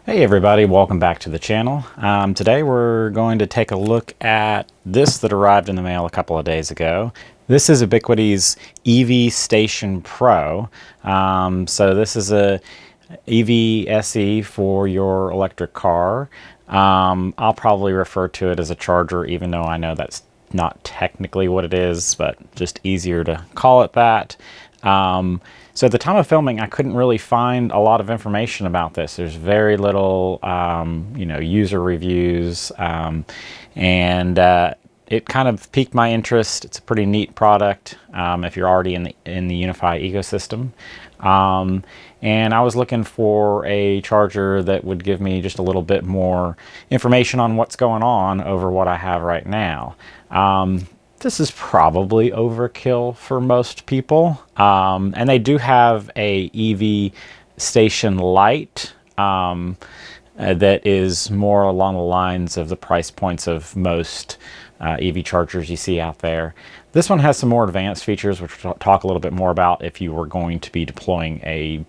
Hey everybody, welcome back to the channel. Today we're going to take a look at this that arrived in the mail a couple of days ago. This is Ubiquiti's EV Station Pro. So this is a EV SE for your electric car. I'll probably refer to it as a charger, even though I know that's not technically what it is, but just easier to call it that. So at the time of filming, I couldn't really find a lot of information about this. There's very little, user reviews, and it kind of piqued my interest. It's a pretty neat product if you're already in the Unifi ecosystem. And I was looking for a charger that would give me just a little bit more information on what's going on over what I have right now. This is probably overkill for most people. And they do have a EV Station Lite that is more along the lines of the price points of most EV chargers you see out there. This one has some more advanced features, which we'll talk a little bit more about if you were going to be deploying a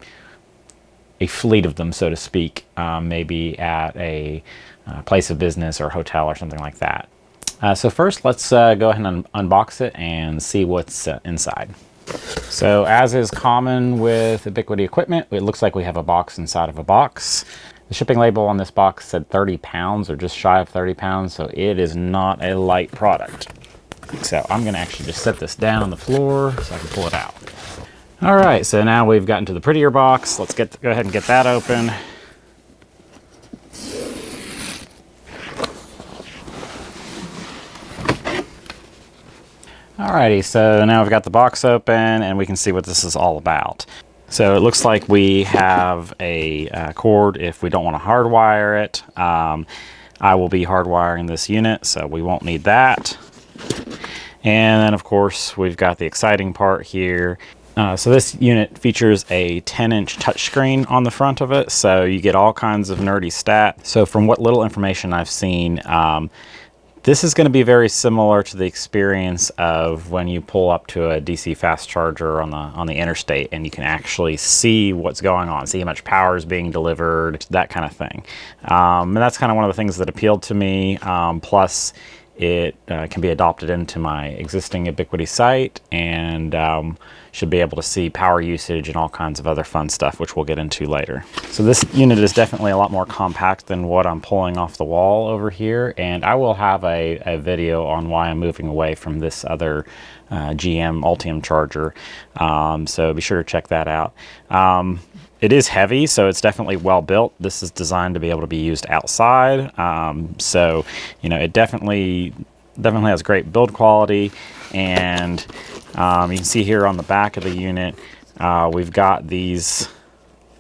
fleet of them, so to speak, maybe at a place of business or hotel or something like that. So first, let's go ahead and unbox it and see what's inside. So as is common with Ubiquiti equipment, it looks like we have a box inside of a box. The shipping label on this box said 30 pounds or just shy of 30 pounds, so it is not a light product. So I'm going to actually just set this down on the floor so I can pull it out. All right, so now we've gotten to the prettier box. Let's go ahead and get that open. Alrighty, so now we've got the box open and we can see what this is all about. So it looks like we have a cord if we don't want to hardwire it. I will be hardwiring this unit, so we won't need that. And then of course we've got the exciting part here. So this unit features a 10-inch touchscreen on the front of it, so you get all kinds of nerdy stats. So from what little information I've seen, this is going to be very similar to the experience of when you pull up to a DC fast charger on the interstate and you can actually see what's going on, see how much power is being delivered, that kind of thing. And that's kind of one of the things that appealed to me. Plus, it can be adopted into my existing Ubiquiti site and should be able to see power usage and all kinds of other fun stuff, which we'll get into later. So this unit is definitely a lot more compact than what I'm pulling off the wall over here, and I will have a video on why I'm moving away from this other GM Ultium charger, so be sure to check that out. It is heavy, so it's definitely well built. This is designed to be able to be used outside, so it definitely has great build quality. And you can see here on the back of the unit, we've got these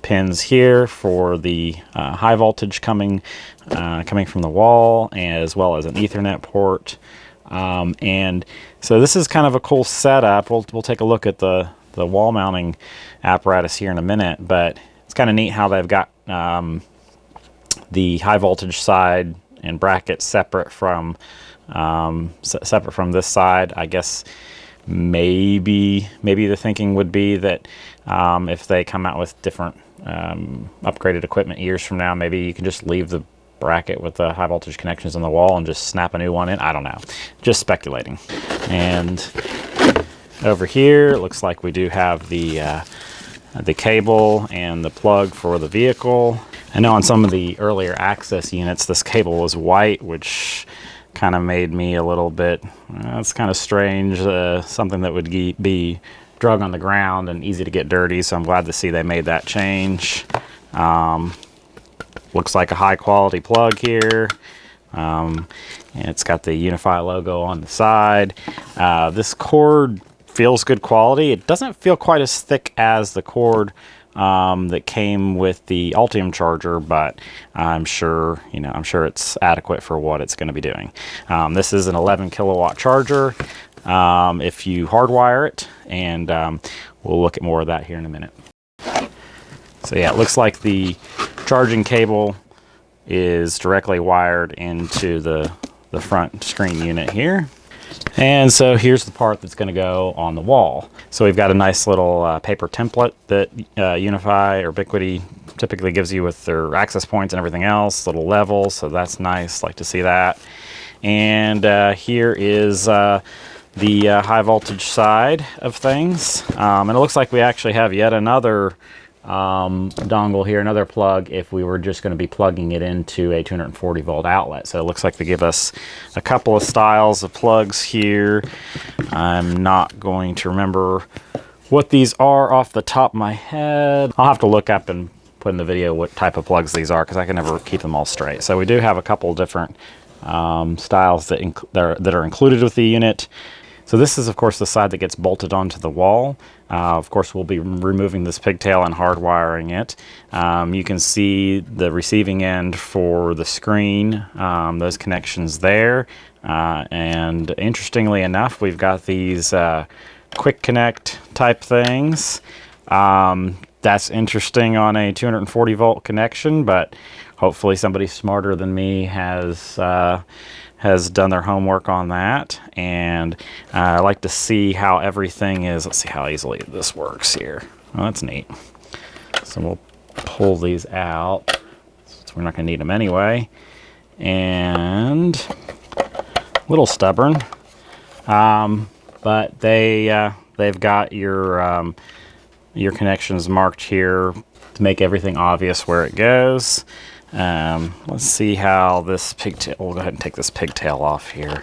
pins here for the high voltage coming from the wall, as well as an Ethernet port. And so this is kind of a cool setup. We'll take a look at the wall mounting apparatus here in a minute, but it's kind of neat how they've got the high voltage side and brackets separate from this side. I guess maybe the thinking would be that if they come out with different upgraded equipment years from now, maybe you can just leave the bracket with the high voltage connections on the wall and just snap a new one in. I don't know, just speculating. And over here it looks like we do have the cable and the plug for the vehicle. I know on some of the earlier access units this cable was white, which kind of made me a little bit, it's kind of strange, something that would be drug on the ground and easy to get dirty, so I'm glad to see they made that change. Looks like a high quality plug here. And it's got the Unifi logo on the side. This cord feels good quality. It doesn't feel quite as thick as the cord that came with the Ultium charger, but I'm sure it's adequate for what it's going to be doing. This is an 11 kilowatt charger if you hardwire it, and we'll look at more of that here in a minute. So yeah, it looks like the charging cable is directly wired into the front screen unit here. And so here's the part that's going to go on the wall. So we've got a nice little paper template that Unifi or Ubiquiti typically gives you with their access points and everything else, little level, so that's nice, like to see that. And here is the high voltage side of things, and it looks like we actually have yet another dongle here, another plug, if we were just going to be plugging it into a 240 volt outlet. So it looks like they give us a couple of styles of plugs here. I'm not going to remember what these are off the top of my head. I'll have to look up and put in the video what type of plugs these are, because I can never keep them all straight. So we do have a couple different styles that are included with the unit. So this is, of course, the side that gets bolted onto the wall. Of course, we'll be removing this pigtail and hardwiring it. You can see the receiving end for the screen, those connections there. And interestingly enough, we've got these quick connect type things. That's interesting on a 240 volt connection, but hopefully somebody smarter than me has done their homework on that. And I like to see how everything is. Let's see how easily this works here. Oh, that's neat. So we'll pull these out. So we're not going to need them anyway. And a little stubborn, but they've got your connections marked here to make everything obvious where it goes. Let's see how this pigtail, we'll go ahead and take this pigtail off here.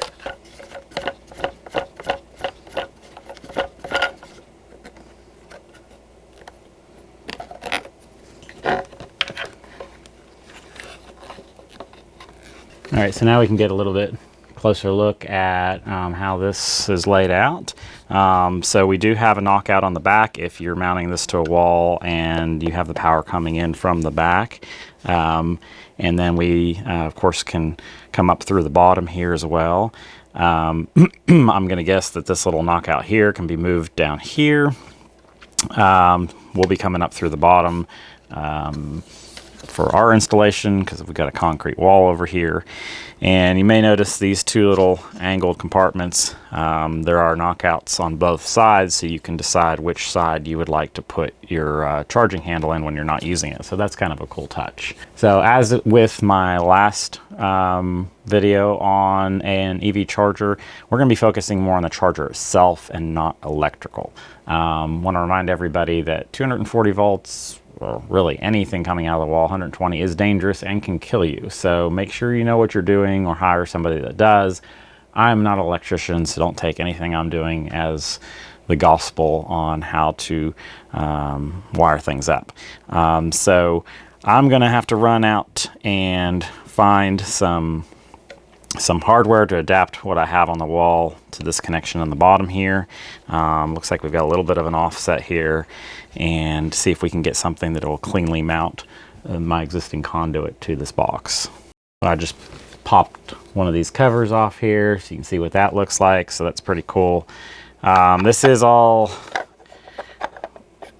All right, so now we can get a little bit closer look at how this is laid out. So we do have a knockout on the back if you're mounting this to a wall and you have the power coming in from the back. And then we, of course, can come up through the bottom here as well. I'm going to guess that this little knockout here can be moved down here. We'll be coming up through the bottom for our installation, because we've got a concrete wall over here. And you may notice these two little angled compartments. There are knockouts on both sides, so you can decide which side you would like to put your charging handle in when you're not using it. So that's kind of a cool touch. So as with my last video on an EV charger, we're going to be focusing more on the charger itself and not electrical. Want to remind everybody that 240 volts, or really anything coming out of the wall, 120 is dangerous and can kill you. So make sure you know what you're doing, or hire somebody that does. I'm not an electrician, so don't take anything I'm doing as the gospel on how to wire things up. So I'm going to have to run out and find some hardware to adapt what I have on the wall to this connection on the bottom here. Looks like we've got a little bit of an offset here, and see if we can get something that will cleanly mount my existing conduit to this box. I just popped one of these covers off here so you can see what that looks like, so that's pretty cool. This is all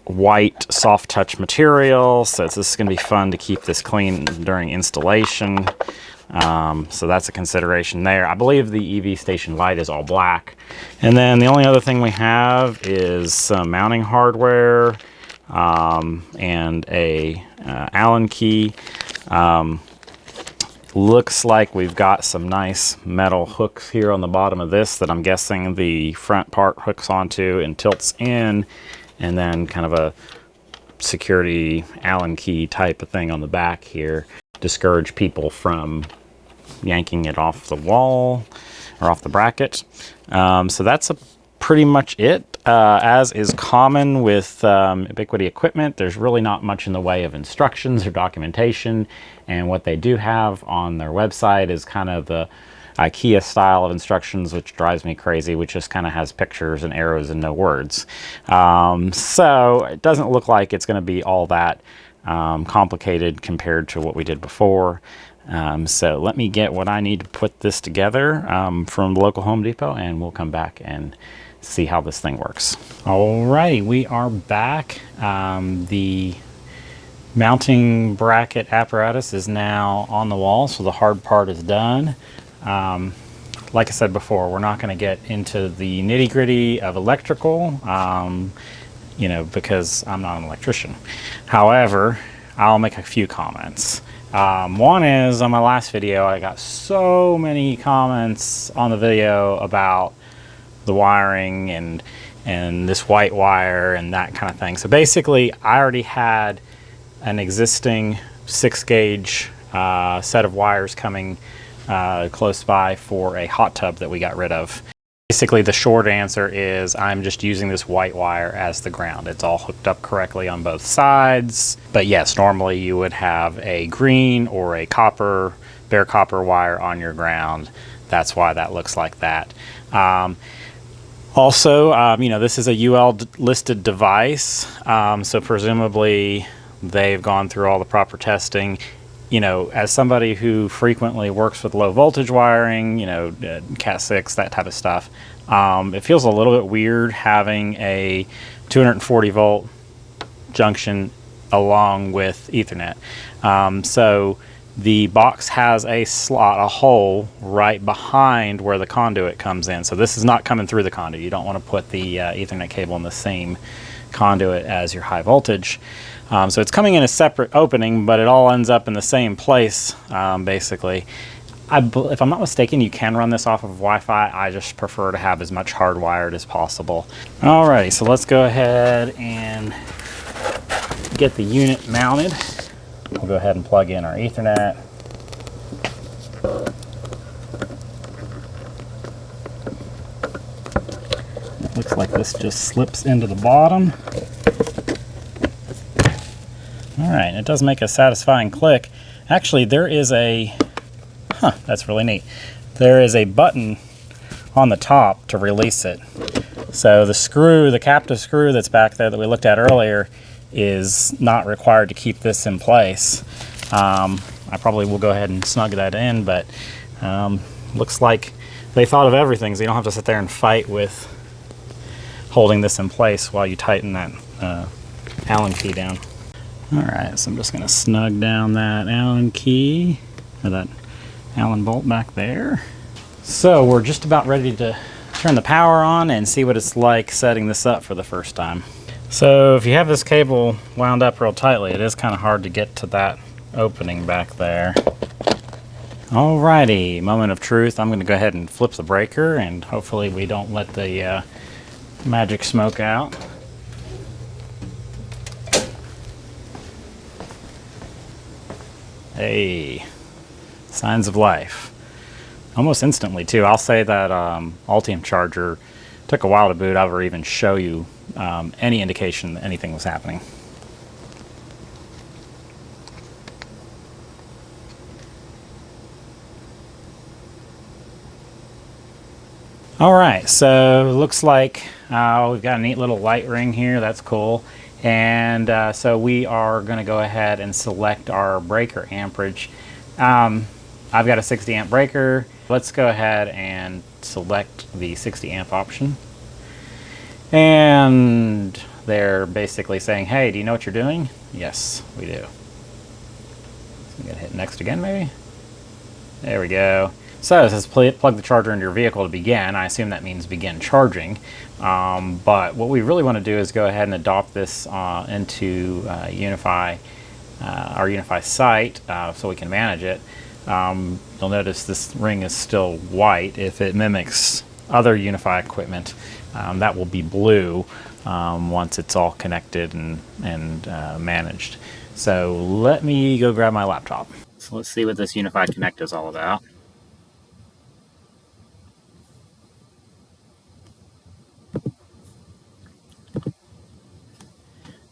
white soft touch material, so this is going to be fun to keep this clean during installation. So that's a consideration there. I believe the EV station light is all black. And then the only other thing we have is some mounting hardware and a Allen key. Looks like we've got some nice metal hooks here on the bottom of this that I'm guessing the front part hooks onto and tilts in, and then kind of a security Allen key type of thing on the back here. Discourage people from yanking it off the wall or off the bracket. So that's pretty much it. As is common with Ubiquiti equipment, there's really not much in the way of instructions or documentation, and what they do have on their website is kind of the IKEA style of instructions, which drives me crazy, which just kind of has pictures and arrows and no words. So it doesn't look like it's going to be all that complicated compared to what we did before. So let me get what I need to put this together from the local Home Depot, and we'll come back and see how this thing works. Alrighty, we are back. The mounting bracket apparatus is now on the wall, so the hard part is done. Like I said before, we're not going to get into the nitty-gritty of electrical, you know, because I'm not an electrician. However, I'll make a few comments. One is, on my last video, I got so many comments on the video about the wiring and this white wire and that kind of thing. So basically, I already had an existing 6-gauge set of wires coming close by for a hot tub that we got rid of. Basically, the short answer is I'm just using this white wire as the ground. It's all hooked up correctly on both sides. But yes, normally you would have a green or a copper, bare copper wire on your ground. That's why that looks like that. Also, you know, this is a UL listed device, so presumably they've gone through all the proper testing. You know, as somebody who frequently works with low voltage wiring, you know, Cat 6, that type of stuff, it feels a little bit weird having a 240 volt junction along with Ethernet. So the box has a slot, a hole right behind where the conduit comes in. So this is not coming through the conduit. You don't want to put the Ethernet cable in the same conduit as your high voltage. So it's coming in a separate opening, but it all ends up in the same place, basically. If I'm not mistaken, you can run this off of Wi-Fi. I just prefer to have as much hardwired as possible. Alrighty, so let's go ahead and get the unit mounted. We'll go ahead and plug in our Ethernet. It looks like this just slips into the bottom. All right, it does make a satisfying click. Actually, there is a, that's really neat. There is a button on the top to release it. So the screw, the captive screw that's back there that we looked at earlier, is not required to keep this in place. I probably will go ahead and snug that in, but looks like they thought of everything, so you don't have to sit there and fight with holding this in place while you tighten that Allen key down. All right, so I'm just going to snug down that Allen key, or that Allen bolt back there. So we're just about ready to turn the power on and see what it's like setting this up for the first time. So if you have this cable wound up real tightly, it is kind of hard to get to that opening back there. Alrighty, moment of truth. I'm going to go ahead and flip the breaker, and hopefully we don't let the magic smoke out. Hey, signs of life. Almost instantly too. I'll say that Altium charger took a while to boot up or even show you any indication that anything was happening. All right, so looks like we've got a neat little light ring here. That's cool. And so we are going to go ahead and select our breaker amperage. I've got a 60 amp breaker. Let's go ahead and select the 60 amp option. And they're basically saying, hey, do you know what you're doing? Yes, we do. So I'm going to hit next again, maybe. There we go. So it says plug the charger into your vehicle to begin. I assume that means begin charging. But what we really want to do is go ahead and adopt this into Unifi, our Unifi site, so we can manage it. You'll notice this ring is still white. If it mimics other Unifi equipment, that will be blue once it's all connected and managed. So let me go grab my laptop. So let's see what this Unifi Connect is all about.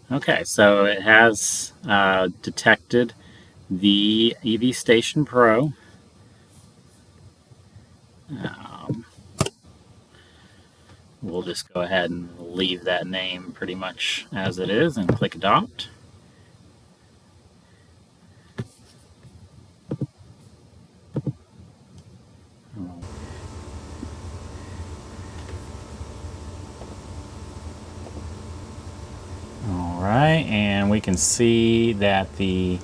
Okay, so it has detected the EV Station Pro. We'll just go ahead and leave that name pretty much as it is and click Adopt. Alright, and we can see that the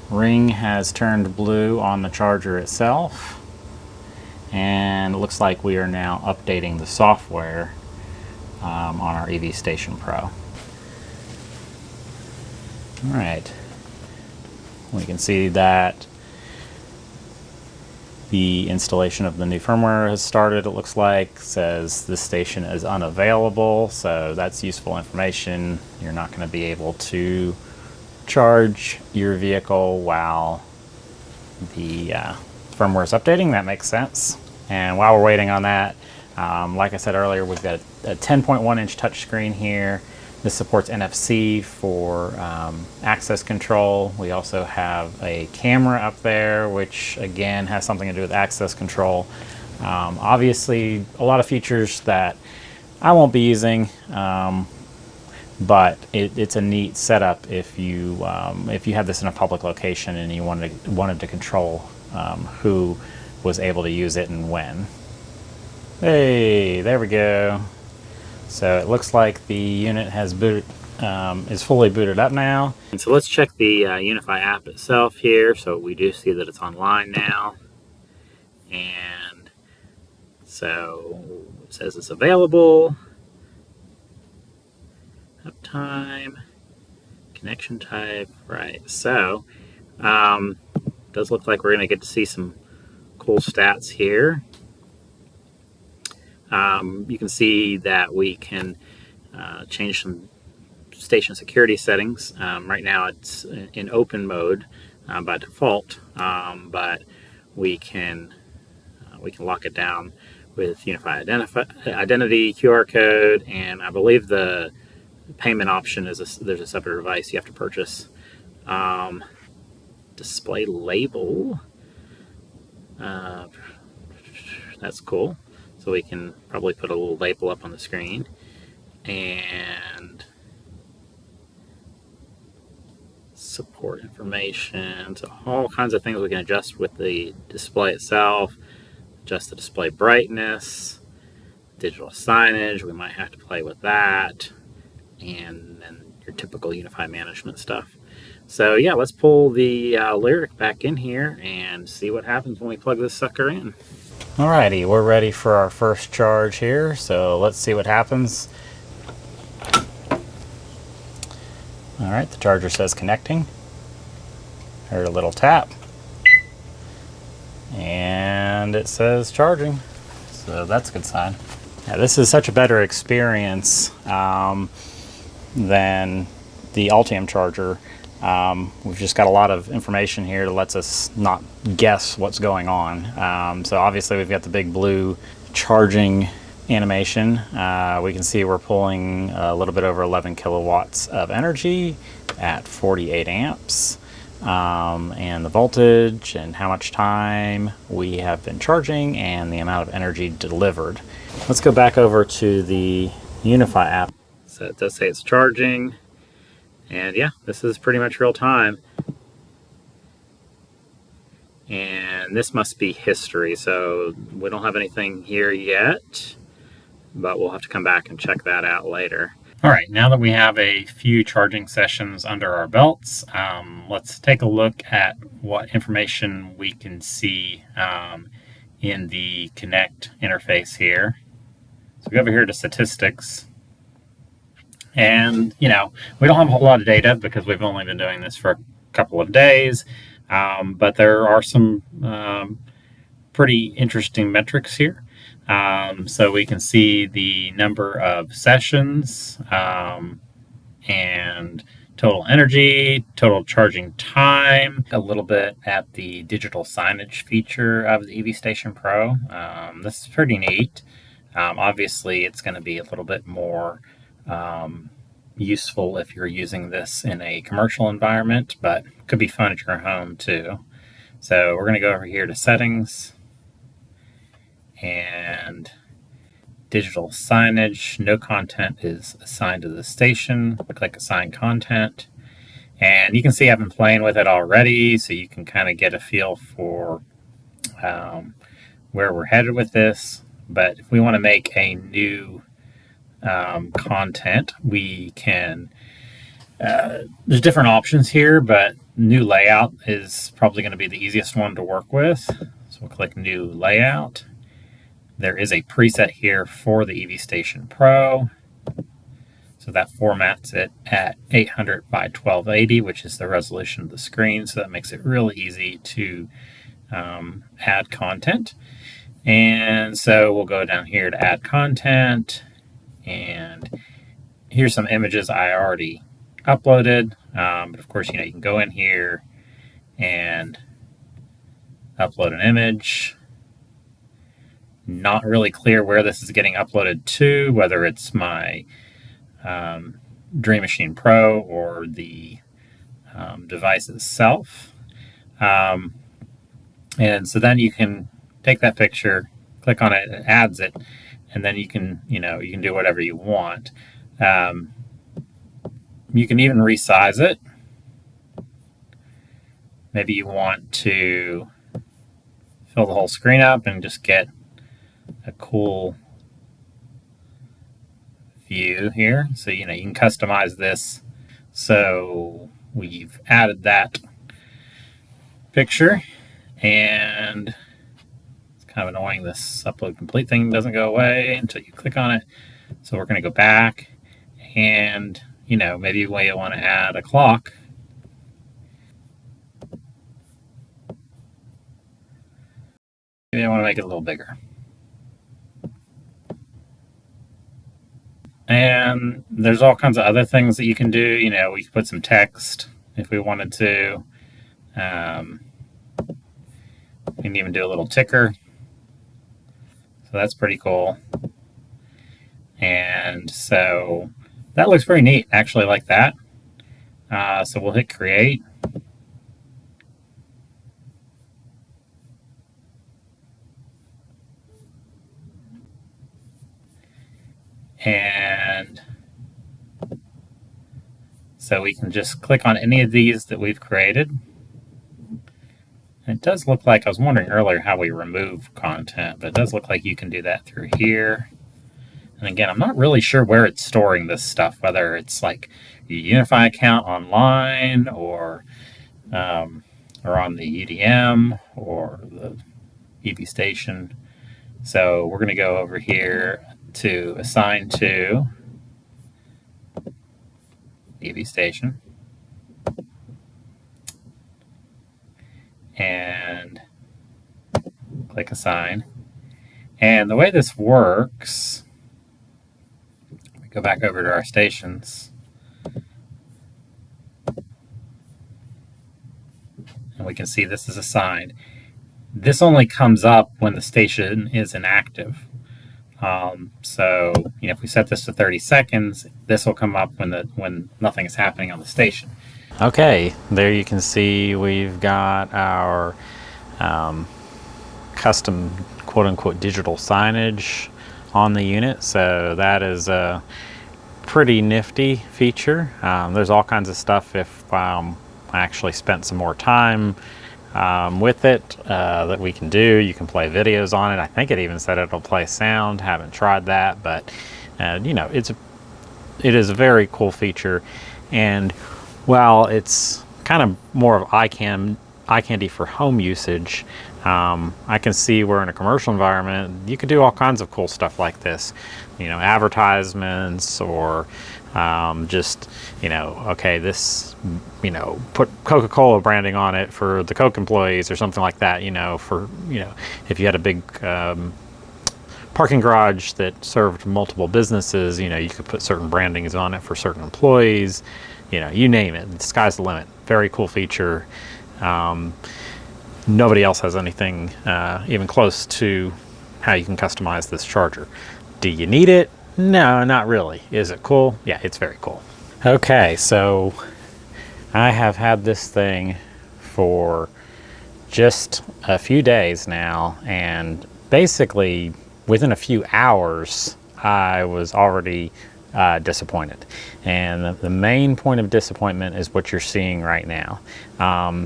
ring has turned blue on the charger itself, and it looks like we are now updating the software on our EV Station Pro. Alright, We can see that the installation of the new firmware has started, it looks like. It says this station is unavailable, so that's useful information. You're not going to be able to charge your vehicle while the firmware is updating. That makes sense. And while we're waiting on that, like I said earlier, we've got a 10.1 inch touchscreen here. This supports NFC for access control. We also have a camera up there, which again has something to do with access control. Obviously, a lot of features that I won't be using, but it's a neat setup if you have this in a public location and you wanted to control who was able to use it and when. Hey, there we go. So it looks like the unit has is fully booted up now. And so let's check the Unifi app itself here. So we do see that it's online now. And so it says it's available. Uptime, connection type, right. So it does look like we're going to get to see some cool stats here. You can see that we can change some station security settings. Right now it's in open mode by default, but we can lock it down with Unifi identity QR code, and I believe the payment option is there's a separate device you have to purchase. Display label. That's cool. So we can probably put a little label up on the screen, and support information. So all kinds of things we can adjust with the display itself. Adjust the display brightness, digital signage. We might have to play with that, and then your typical Unifi management stuff. So yeah, let's pull the Lyric back in here and see what happens when we plug this sucker in. Alrighty, we're ready for our first charge here, so let's see what happens. Alright, the charger says connecting. Heard a little tap. And it says charging, so that's a good sign. Yeah, this is such a better experience than the Ultium charger. We've just got a lot of information here that lets us not guess what's going on. So obviously we've got the big blue charging animation. We can see we're pulling a little bit over 11 kilowatts of energy at 48 amps. And the voltage and how much time we have been charging and the amount of energy delivered. Let's go back over to the Unifi app. So it does say it's charging. And yeah, this is pretty much real time. And this must be history, so we don't have anything here yet, but we'll have to come back and check that out later. All right, now that we have a few charging sessions under our belts, let's take a look at what information we can see in the Connect interface here. So we go over here to statistics. And, you know, we don't have a whole lot of data because we've only been doing this for a couple of days, but there are some pretty interesting metrics here. So we can see the number of sessions and total energy, total charging time, a little bit at the digital signage feature of the EV Station Pro. This is pretty neat. Obviously, it's going to be a little bit more useful if you're using this in a commercial environment, but could be fun at your home too. So we're going to go over here to settings and digital signage. No content is assigned to the station. Click assign content. And you can see I've been playing with it already, so you can kind of get a feel for where we're headed with this. But if we want to make a new content, we can, there's different options here, but new layout is probably going to be the easiest one to work with. So we'll click new layout. There is a preset here for the EV Station Pro. So So that formats it at 800 by 1280, which is the resolution of the screen. So that makes it really easy to add content. And so we'll go down here to add content, and here's some images I already uploaded. But of course, you can go in here and upload an image. Not really clear where this is getting uploaded to, whether it's my Dream Machine Pro or the device itself. And so then you can take that picture, click on it, it adds it, and then you can do whatever you want. You can even resize it. Maybe you want to fill the whole screen up and just get a cool view here. So you can customize this. So we've added that picture, and it's kind of annoying, this upload complete thing doesn't go away until you click on it. So we're going to go back, and maybe we want to add a clock. Maybe I want to make it a little bigger. And there's all kinds of other things that you can do. We could put some text if we wanted to. We can even do a little ticker. So that's pretty cool. And so that looks pretty neat, actually, like that. So we'll hit create. And so we can just click on any of these that we've created. And it does look like, I was wondering earlier how we remove content, but it does look like you can do that through here. And again, I'm not really sure where it's storing this stuff, whether it's like your Unifi account online or on the UDM or the EV station. So we're going to go over here to assign to EV station, and click assign. And the way this works, we go back over to our stations, and we can see this is assigned. This only comes up when the station is inactive. So if we set this to 30 seconds, this will come up when nothing is happening on the station. Okay, there you can see we've got our custom quote-unquote digital signage on the unit. So that is a pretty nifty feature. There's all kinds of stuff if I actually spent some more time with it that we can do. You can play videos on it. I think it even said it'll play sound. Haven't tried that, but it is a very cool feature. And while it's kind of more of eye candy for home usage, I can see where in a commercial environment you could do all kinds of cool stuff like this. Advertisements, or just okay, this put Coca-Cola branding on it for the Coke employees or something like that. For if you had a big parking garage that served multiple businesses, you could put certain brandings on it for certain employees. You name it. The sky's the limit. Very cool feature. Nobody else has anything even close to how you can customize this charger. Do you need it? No, not really. Is it cool? Yeah, it's very cool. Okay, so I have had this thing for just a few days now, and basically within a few hours I was already disappointed. And the main point of disappointment is what you're seeing right now.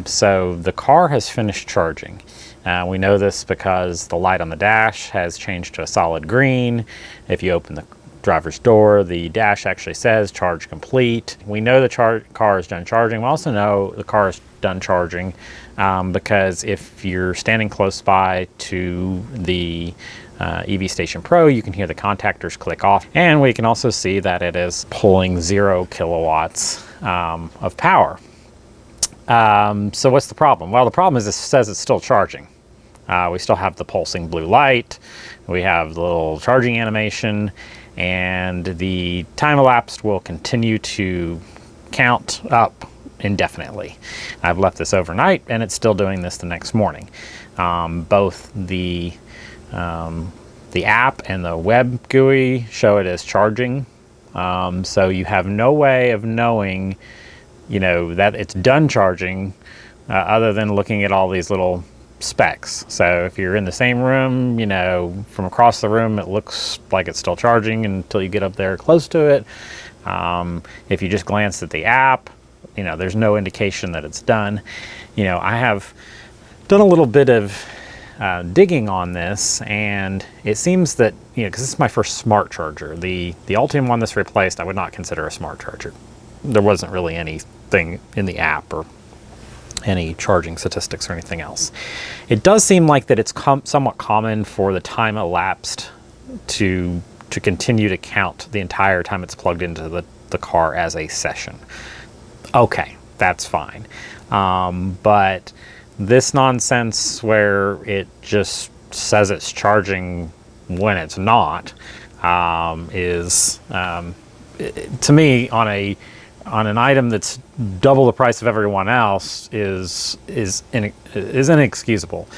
So the car has finished charging. We know this because the light on the dash has changed to a solid green. If you open the driver's door, the dash actually says charge complete. We know the car is done charging. We also know the car is done charging because if you're standing close by to the EV Station Pro, you can hear the contactors click off, and we can also see that it is pulling 0 kilowatts of power. So what's the problem? Well, the problem is it says it's still charging. We still have the pulsing blue light, we have the little charging animation, and the time elapsed will continue to count up indefinitely. I've left this overnight and it's still doing this the next morning. Both the app and the web GUI show it as charging. So you have no way of knowing, that it's done charging other than looking at all these little specs. So if you're in the same room, from across the room, it looks like it's still charging until you get up there close to it. If you just glance at the app, there's no indication that it's done. I have done a little bit of digging on this, and it seems that, because this is my first smart charger, the Ultium one this replaced, I would not consider a smart charger. There wasn't really anything in the app or any charging statistics or anything else. It does seem like that it's somewhat common for the time elapsed to continue to count the entire time it's plugged into the car as a session. Okay, that's fine. But this nonsense where it just says it's charging when it's not is, to me, on an item that's double the price of everyone else is inexcusable.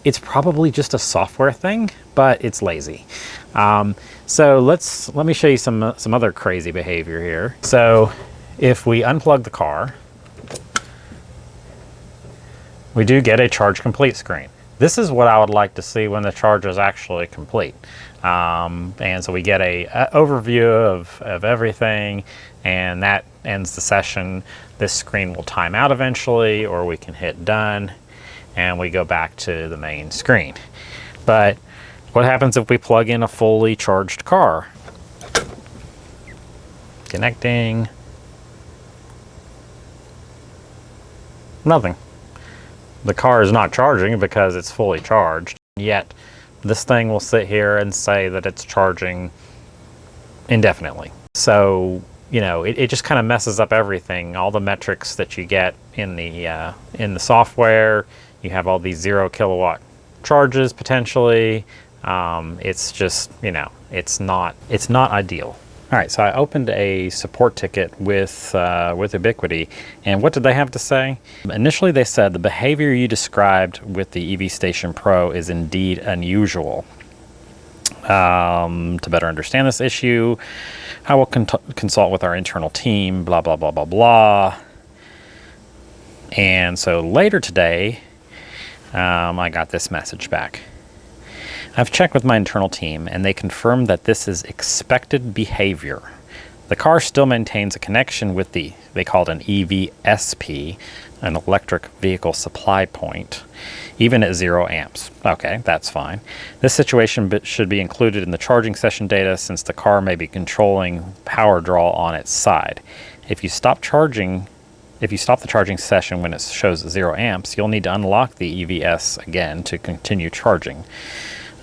It's probably just a software thing, but it's lazy. So let me show you some other crazy behavior here. So if we unplug the car, we do get a charge complete screen. This is what I would like to see when the charge is actually complete. And so we get a overview of everything, and that ends the session. This screen will time out eventually, or we can hit done and we go back to the main screen. But what happens if we plug in a fully charged car? Connecting. Nothing. The car is not charging because it's fully charged, yet this thing will sit here and say that it's charging indefinitely. So, it just kind of messes up everything. All the metrics that you get in the software, you have all these 0 kilowatt charges potentially. It's just, it's not ideal. All right, so I opened a support ticket with Ubiquiti, and what did they have to say? Initially, they said the behavior you described with the EV Station Pro is indeed unusual. To better understand this issue, I will consult with our internal team, blah, blah, blah, blah, blah. And so later today, I got this message back. I've checked with my internal team, and they confirmed that this is expected behavior. The car still maintains a connection with they call it an EVSP, an electric vehicle supply point, even at 0 amps. Okay, that's fine. This situation should be included in the charging session data, since the car may be controlling power draw on its side. If you stop the charging session when it shows 0 amps, you'll need to unlock the EVS again to continue charging.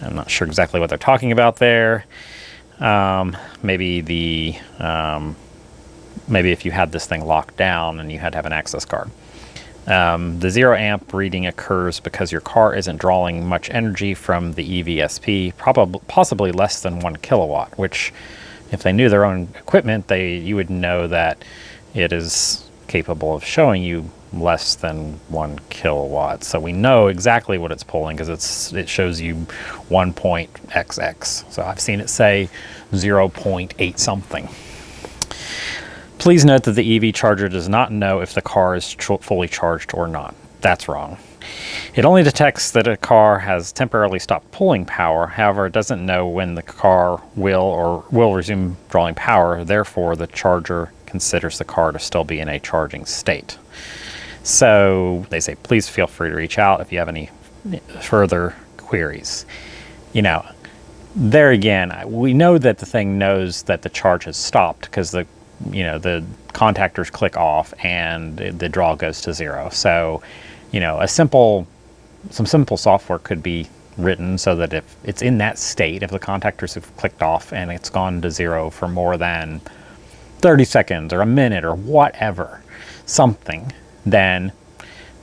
I'm not sure exactly what they're talking about there. Maybe if you had this thing locked down and you had to have an access card. The 0 amp reading occurs because your car isn't drawing much energy from the EVSP, possibly less than 1 kilowatt, which if they knew their own equipment, you would know that it is capable of showing you less than 1 kilowatt. So we know exactly what it's pulling because it shows you 1.XX. So I've seen it say 0.8 something. Please note that the EV charger does not know if the car is fully charged or not. That's wrong. It only detects that a car has temporarily stopped pulling power. However, it doesn't know when the car will resume drawing power. Therefore, the charger considers the car to still be in a charging state. So they say, please feel free to reach out if you have any further queries. There again, we know that the thing knows that the charge has stopped because the contactors click off and the draw goes to 0. So, some simple software could be written so that if it's in that state, if the contactors have clicked off and it's gone to 0 for more than 30 seconds or a minute or whatever, something, then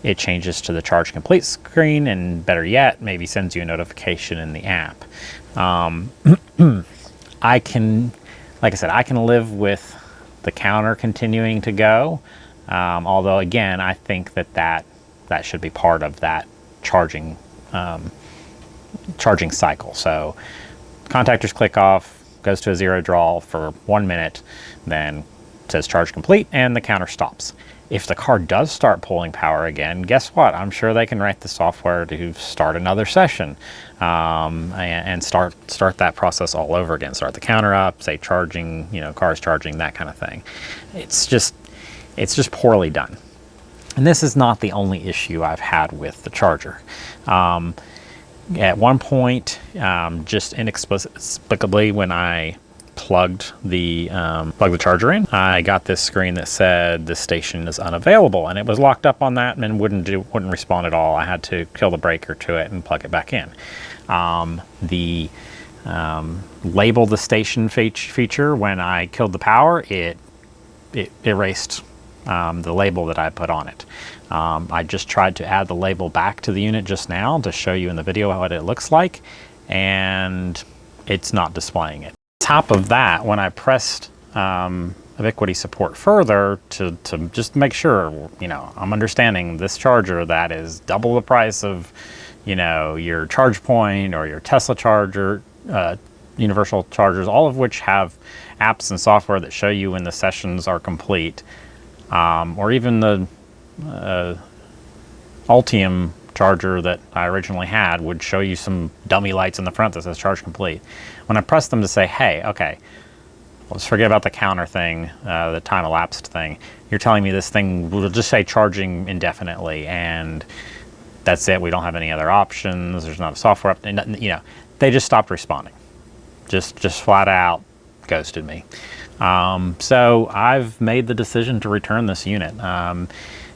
it changes to the charge complete screen, and better yet, maybe sends you a notification in the app. I can, like I said, I can live with the counter continuing to go. Although again, I think that should be part of that charging cycle. So contactors click off, goes to a 0 draw for 1 minute, then says charge complete, and the counter stops. If the car does start pulling power again, guess what? I'm sure they can write the software to start another session and start that process all over again. Start the counter up, say charging, car's charging, that kind of thing. It's just poorly done. And this is not the only issue I've had with the charger. At one point, just inexplicably, when I plugged the charger in, I got this screen that said this station is unavailable, and it was locked up on that and wouldn't respond at all. I had to kill the breaker to it and plug it back in. The label the station feature, when I killed the power, it erased the label that I put on it. I just tried to add the label back to the unit just now to show you in the video what it looks like, and it's not displaying it. Top of that, when I pressed Ubiquiti support further to just make sure, I'm understanding this charger that is double the price of, your charge point or your Tesla charger, universal chargers, all of which have apps and software that show you when the sessions are complete, or even the Ultium charger that I originally had would show you some dummy lights in the front that says charge complete. When I press them to say, hey, okay, let's forget about the counter thing, the time elapsed thing. You're telling me this thing will just say charging indefinitely, and that's it. We don't have any other options. There's not a software update. They just stopped responding. Just flat out ghosted me. So I've made the decision to return this unit.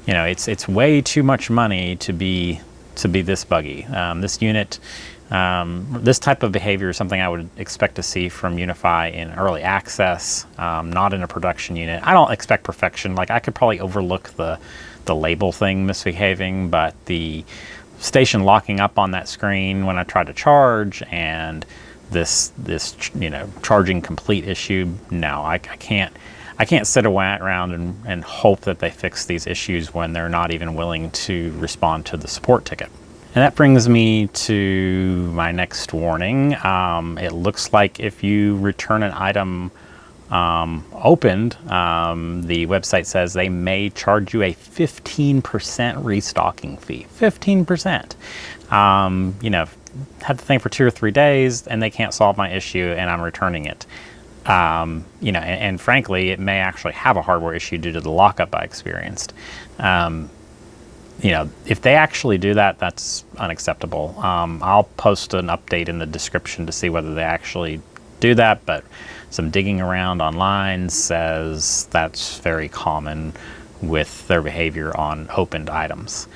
It's way too much money to be this buggy. This unit, this type of behavior is something I would expect to see from Unifi in early access, not in a production unit. I don't expect perfection. Like, I could probably overlook the label thing misbehaving, but the station locking up on that screen when I try to charge, and this charging complete issue, no, I can't sit around and hope that they fix these issues when they're not even willing to respond to the support ticket. And that brings me to my next warning. It looks like if you return an item opened, the website says they may charge you a 15% restocking fee. 15%. Had the thing for 2 or 3 days and they can't solve my issue and I'm returning it. And frankly, it may actually have a hardware issue due to the lockup I experienced. If they actually do that, that's unacceptable. I'll post an update in the description to see whether they actually do that, but some digging around online says that's very common with their behavior on opened items.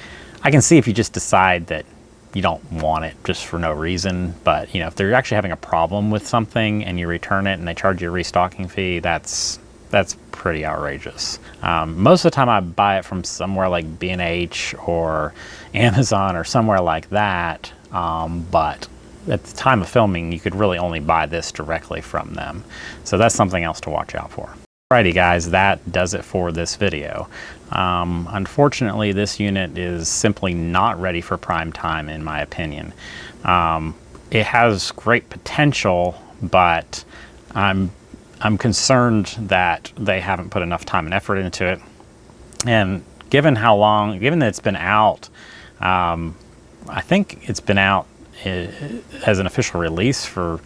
I can see if you just decide that you don't want it just for no reason, but if they're actually having a problem with something and you return it and they charge you a restocking fee, that's pretty outrageous. Most of the time I buy it from somewhere like B&H or Amazon or somewhere like that, but at the time of filming you could really only buy this directly from them. So that's something else to watch out for. Alrighty guys, that does it for this video. Unfortunately, this unit is simply not ready for prime time in my opinion. It has great potential, but I'm concerned that they haven't put enough time and effort into it. And given that it's been out, I think it's been out as an official release for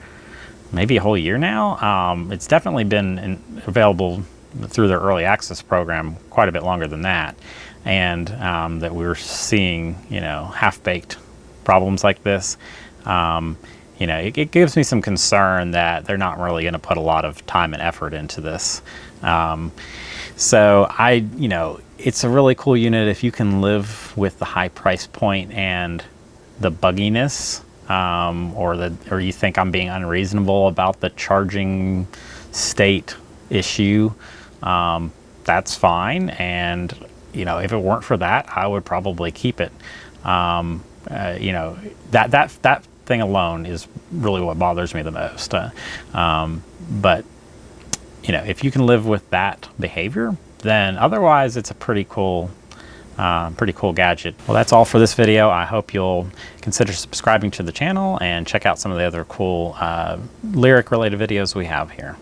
maybe a whole year now. It's definitely been available through their early access program quite a bit longer than that, and that we're seeing half-baked problems like this. It gives me some concern that they're not really going to put a lot of time and effort into this. So it's a really cool unit if you can live with the high price point and the bugginess. or you think I'm being unreasonable about the charging state issue, that's fine. And if it weren't for that, I would probably keep it. That thing alone is really what bothers me the most. But if you can live with that behavior, then otherwise it's a pretty cool gadget. Well, that's all for this video. I hope you'll consider subscribing to the channel and check out some of the other cool lyric related videos we have here.